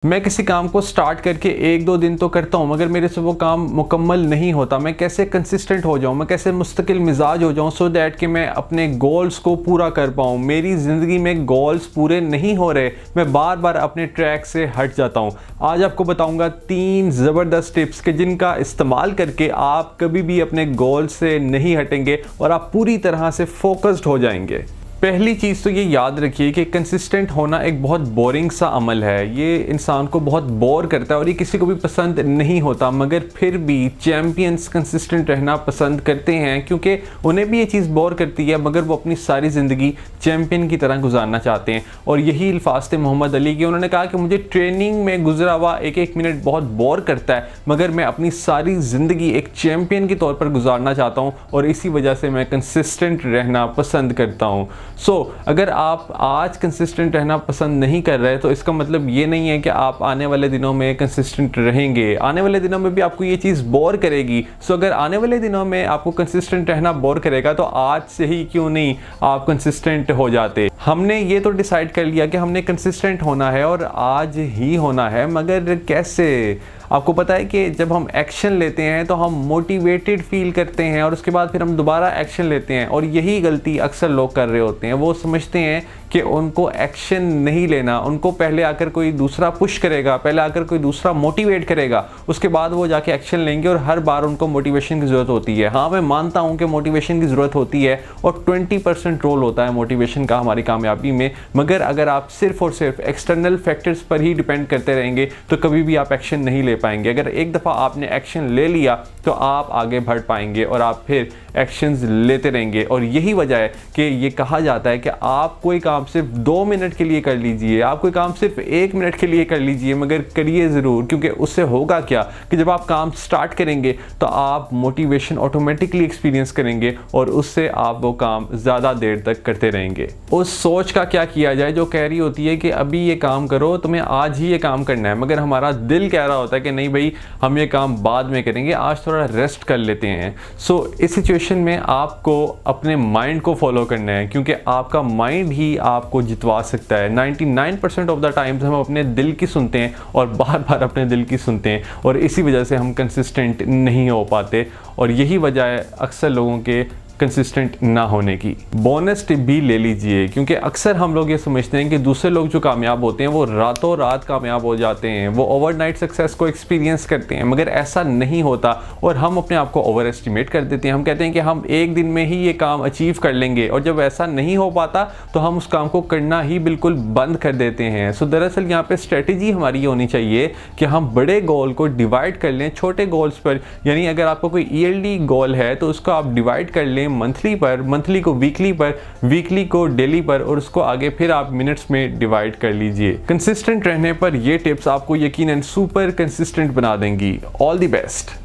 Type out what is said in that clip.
मैं किसी काम को स्टार्ट करके 1-2 दिन तो करता हूँ, मगर मेरे से वो काम मुकम्मल नहीं होता। मैं कैसे कंसिस्टेंट हो जाऊँ, मैं कैसे मुस्तकिल मिजाज हो जाऊँ सो दैट कि मैं अपने गोल्स को पूरा कर पाऊँ। मेरी ज़िंदगी में गोल्स पूरे नहीं हो रहे, मैं बार बार अपने ट्रैक से हट जाता हूँ। आज आपको बताऊँगा 3 ज़बरदस्त टिप्स के जिनका इस्तेमाल करके आप कभी भी अपने गोल से नहीं हटेंगे और आप पूरी तरह से फोकस्ड हो जाएंगे। पहली चीज़ तो ये याद रखिए कि कंसिस्टेंट होना एक बहुत बोरिंग सा अमल है। ये इंसान को बहुत बोर करता है और ये किसी को भी पसंद नहीं होता, मगर फिर भी चैम्पियंस कंसिस्टेंट रहना पसंद करते हैं क्योंकि उन्हें भी ये चीज़ बोर करती है, मगर वो अपनी सारी ज़िंदगी चैम्पियन की तरह गुजारना चाहते हैं। और यही अल्फाज थे मोहम्मद अली के। उन्होंने कहा कि मुझे ट्रेनिंग में गुजरा हुआ एक मिनट बहुत बोर करता है, मगर मैं अपनी सारी ज़िंदगी एक चैम्पियन के तौर पर गुजारना चाहता हूँ और इसी वजह से मैं कंसिस्टेंट रहना पसंद करता हूँ। अगर आप आज कंसिस्टेंट रहना पसंद नहीं कर रहे तो इसका मतलब ये नहीं है कि आप आने वाले दिनों में कंसिस्टेंट रहेंगे। आने वाले दिनों में भी आपको ये चीज़ बोर करेगी। अगर आने वाले दिनों में आपको कंसिस्टेंट रहना बोर करेगा तो आज से ही क्यों नहीं आप कंसिस्टेंट हो जाते। हमने ये तो डिसाइड कर लिया कि हमने कंसिस्टेंट होना है और आज ही होना है, मगर कैसे? आपको पता है कि जब हम एक्शन लेते हैं तो हम मोटिवेटेड फील करते हैं और उसके बाद फिर हम दोबारा एक्शन लेते हैं, और यही गलती अक्सर लोग कर रहे होते हैं। वो समझते हैं कि उनको एक्शन नहीं लेना, उनको पहले आकर कोई दूसरा पुश करेगा, पहले आकर कोई दूसरा मोटिवेट करेगा, उसके बाद वो जाके एक्शन लेंगे और हर बार उनको मोटिवेशन की ज़रूरत होती है। हाँ, मैं मानता हूँ कि मोटिवेशन की ज़रूरत होती है और 20% रोल होता है मोटिवेशन का हमारी कामयाबी में, मगर अगर आप सिर्फ और सिर्फ एक्सटर्नल फैक्टर्स पर ही डिपेंड करते रहेंगे तो कभी भी आप एक्शन नहीं ले पाएंगे। अगर एक दफ़ा आपने एक्शन ले लिया तो आप आगे बढ़ पाएंगे और आप फिर एक्शंस लेते रहेंगे। और यही वजह है कि ये कहा जाता है कि आप कोई काम सिर्फ 2 मिनट के लिए कर लीजिए, आप कोई काम सिर्फ 1 मिनट के लिए कर लीजिए, मगर करिए ज़रूर, क्योंकि उससे होगा क्या कि जब आप काम स्टार्ट करेंगे तो आप मोटिवेशन ऑटोमेटिकली एक्सपीरियंस करेंगे और उससे आप वो काम ज़्यादा देर तक करते रहेंगे। उस सोच का क्या किया जाए जो कह रही होती है कि अभी ये काम करो, तुम्हें आज ही ये काम करना है, मगर हमारा दिल कह रहा होता है कि नहीं भाई, हम ये काम बाद में करेंगे, आज थोड़ा रेस्ट कर लेते हैं। इस सिचुएशन में आपको अपने माइंड को फॉलो करना है, क्योंकि आपका माइंड ही आपको जितवा सकता है। 99% ऑफ द टाइम्स हम अपने दिल की सुनते हैं और बार बार अपने दिल की सुनते हैं, और इसी वजह से हम कंसिस्टेंट नहीं हो पाते। और यही वजह है अक्सर लोगों के कंसिस्टेंट ना होने की। बोनस टिप भी ले लीजिए, क्योंकि अक्सर हम लोग ये समझते हैं कि दूसरे लोग जो कामयाब होते हैं वो रातों रात कामयाब हो जाते हैं, वो ओवरनाइट सक्सेस को एक्सपीरियंस करते हैं, मगर ऐसा नहीं होता और हम अपने आप को ओवर एस्टिमेट कर देते हैं। हम कहते हैं कि हम एक दिन में ही ये काम अचीव कर लेंगे, और जब ऐसा नहीं हो पाता तो हम उस काम को करना ही बिल्कुल बंद कर देते हैं। दरअसल यहाँ पे स्ट्रेटेजी हमारी ये होनी चाहिए कि हम बड़े गोल को डिवाइड कर लें छोटे गोल्स पर। यानी अगर आपको कोई ईयरली गोल है तो उसको आप डिवाइड कर लें मंथली पर, मंथली को वीकली पर, वीकली को डेली पर, और उसको आगे फिर आप मिनट्स में डिवाइड कर लीजिए। कंसिस्टेंट रहने पर ये टिप्स आपको यकीनन सुपर कंसिस्टेंट बना देंगी। All the best.